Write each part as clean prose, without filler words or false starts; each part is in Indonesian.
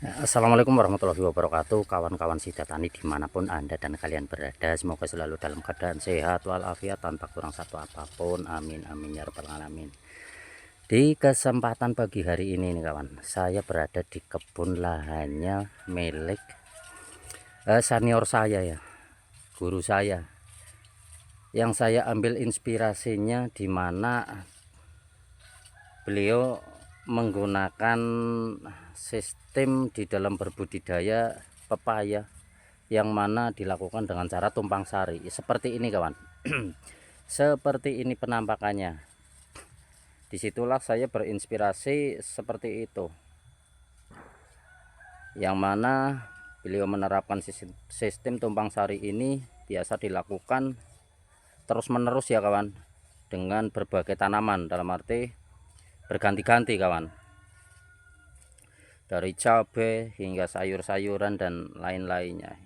Assalamualaikum warahmatullahi wabarakatuh, kawan-kawan Sida Tani dimanapun Anda dan kalian berada. Semoga selalu dalam keadaan sehat walafiat tanpa kurang satu apapun, amin amin ya rabbal alamin. Di kesempatan pagi hari ini nih kawan, saya berada di kebun lahannya milik senior saya ya, guru saya, yang saya ambil inspirasinya di mana beliau menggunakan sistem di dalam berbudidaya pepaya yang mana dilakukan dengan cara tumpang sari seperti ini kawan. Seperti ini penampakannya. Disitulah saya berinspirasi seperti itu, yang mana beliau menerapkan sistem tumpang sari ini biasa dilakukan terus menerus ya kawan, dengan berbagai tanaman, dalam arti berganti-ganti kawan, dari cabai hingga sayur-sayuran dan lain-lainnya.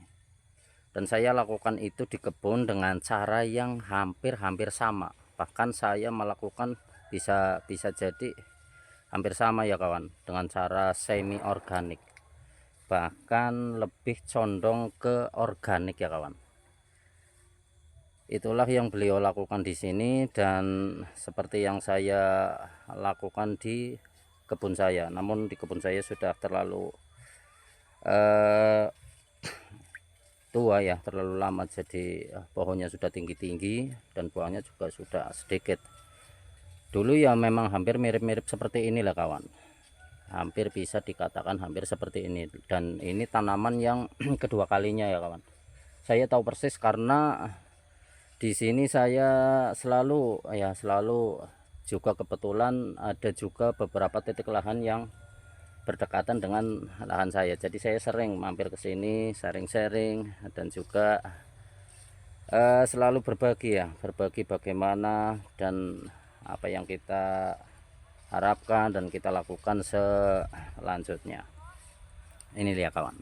Dan saya lakukan itu di kebun dengan cara yang hampir-hampir sama, bahkan saya melakukan bisa jadi hampir sama ya kawan, dengan cara semi organik, bahkan lebih condong ke organik ya kawan. Itulah yang beliau lakukan di sini dan seperti yang saya lakukan di kebun saya. Namun di kebun saya sudah terlalu tua ya, terlalu lama, jadi pohonnya sudah tinggi-tinggi dan buahnya juga sudah sedikit. Dulu ya memang hampir mirip-mirip seperti inilah kawan, hampir bisa dikatakan hampir seperti ini. Dan ini tanaman yang kedua kalinya ya kawan, saya tahu persis karena di sini saya selalu juga kebetulan ada juga beberapa titik lahan yang berdekatan dengan lahan saya. Jadi saya sering mampir ke sini, sharing-sharing dan juga selalu berbagi bagaimana dan apa yang kita harapkan dan kita lakukan selanjutnya. Ini lihat kawan,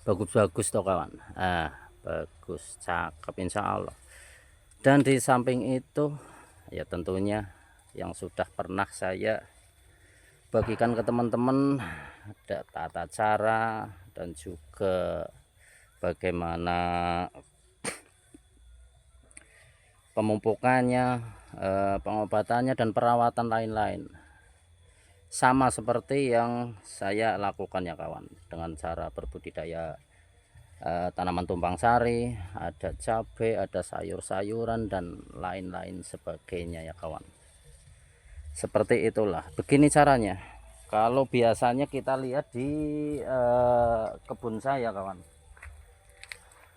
bagus-bagus toh kawan. Bagus, cakep insya Allah. Dan di samping itu ya tentunya yang sudah pernah saya bagikan ke teman-teman, ada tata cara dan juga bagaimana pemupukannya, pengobatannya dan perawatan lain-lain. Sama seperti yang saya lakukan ya kawan, dengan cara berbudidaya tanaman tumpang sari, ada cabai, ada sayur-sayuran dan lain-lain sebagainya ya kawan. Seperti itulah, begini caranya. Kalau biasanya kita lihat di kebun saya kawan,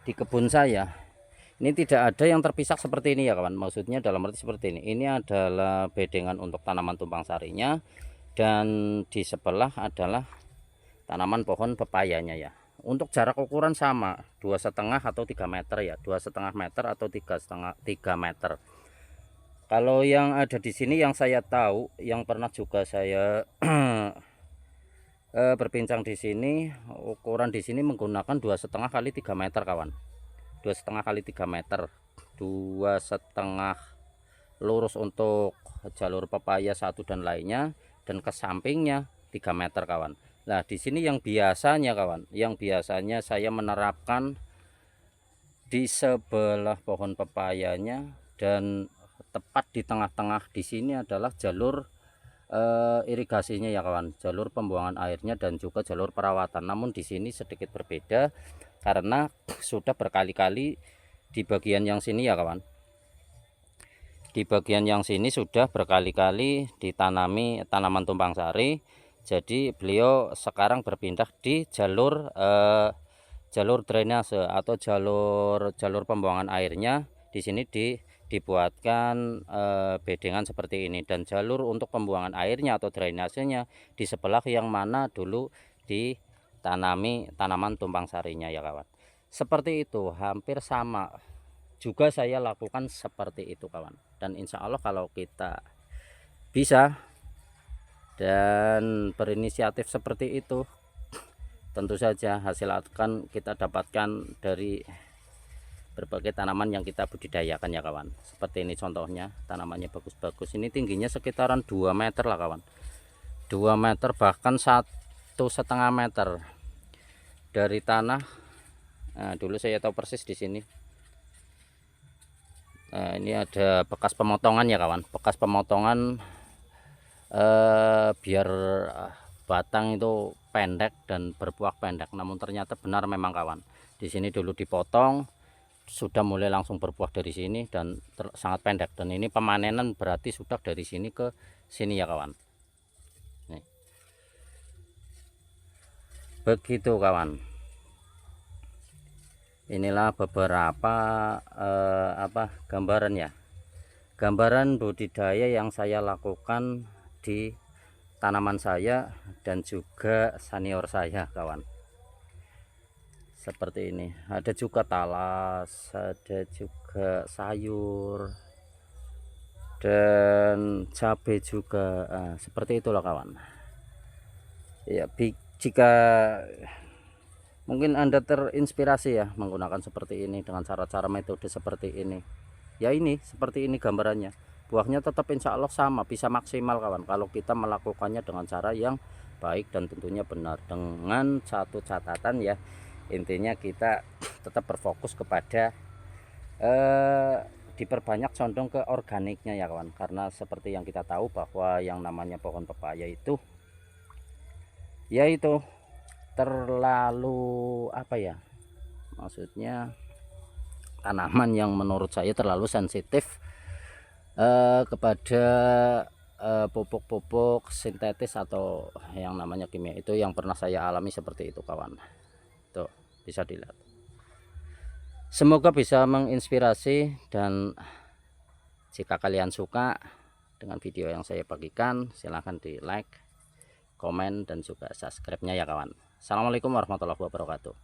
di kebun saya ini tidak ada yang terpisah seperti ini ya kawan. Maksudnya dalam arti seperti ini adalah bedengan untuk tanaman tumpang sarinya, dan di sebelah adalah tanaman pohon pepayanya ya. Untuk jarak ukuran sama 2,5 atau 3 meter ya, 2,5 meter atau 3 meter. Kalau yang ada di sini yang saya tahu, yang pernah juga saya berbincang di sini, ukuran di sini menggunakan 2,5 kali 3 meter kawan. 2,5 kali 3 meter, 2,5 lurus untuk jalur pepaya satu dan lainnya, dan ke sampingnya 3 meter kawan. Nah di sini yang biasanya kawan, yang biasanya saya menerapkan di sebelah pohon pepayanya dan tepat di tengah-tengah di sini adalah jalur irigasinya ya kawan, jalur pembuangan airnya dan juga jalur perawatan. Namun di sini sedikit berbeda karena sudah berkali-kali di bagian yang sini ya kawan, di bagian yang sini sudah berkali-kali ditanami tanaman tumpang sari. Jadi beliau sekarang berpindah di jalur drainase atau jalur pembuangan airnya. Di sini dibuatkan bedengan seperti ini, dan jalur untuk pembuangan airnya atau drainasenya di sebelah yang mana dulu ditanami tanaman tumpang sarinya ya kawan. Seperti itu, hampir sama juga saya lakukan seperti itu kawan. Dan insya Allah kalau kita bisa dan berinisiatif seperti itu, tentu saja hasil akan kita dapatkan dari berbagai tanaman yang kita budidayakan ya kawan. Seperti ini contohnya, tanamannya bagus-bagus. Ini tingginya sekitaran 2 meter lah kawan, 2 meter bahkan 1,5 meter dari tanah. Nah, dulu saya tahu persis di sini. Nah, ini ada bekas pemotongan ya kawan, bekas pemotongan biar batang itu pendek dan berbuah pendek. Namun ternyata benar memang kawan, di sini dulu dipotong, sudah mulai langsung berbuah dari sini dan sangat pendek. Dan ini pemanenan berarti sudah dari sini ke sini ya kawan. Nih. Begitu kawan. Inilah beberapa gambaran ya, gambaran budidaya yang saya lakukan di tanaman saya dan juga senior saya kawan. Seperti ini, ada juga talas, ada juga sayur dan cabai juga. Seperti itulah kawan ya. Jika mungkin Anda terinspirasi ya menggunakan seperti ini dengan cara-cara metode seperti ini ya, ini seperti ini gambarannya. Buahnya tetap insya Allah sama, bisa maksimal kawan, kalau kita melakukannya dengan cara yang baik dan tentunya benar. Dengan satu catatan ya, intinya kita tetap berfokus kepada diperbanyak condong ke organiknya ya kawan. Karena seperti yang kita tahu bahwa yang namanya pohon pepaya itu yaitu terlalu maksudnya tanaman yang menurut saya terlalu sensitif kepada pupuk-pupuk sintetis atau yang namanya kimia. Itu yang pernah saya alami seperti itu kawan. Tuh bisa dilihat. Semoga bisa menginspirasi, dan jika kalian suka dengan video yang saya bagikan, silahkan di like, komen, dan juga subscribe-nya ya kawan. Assalamualaikum warahmatullahi wabarakatuh.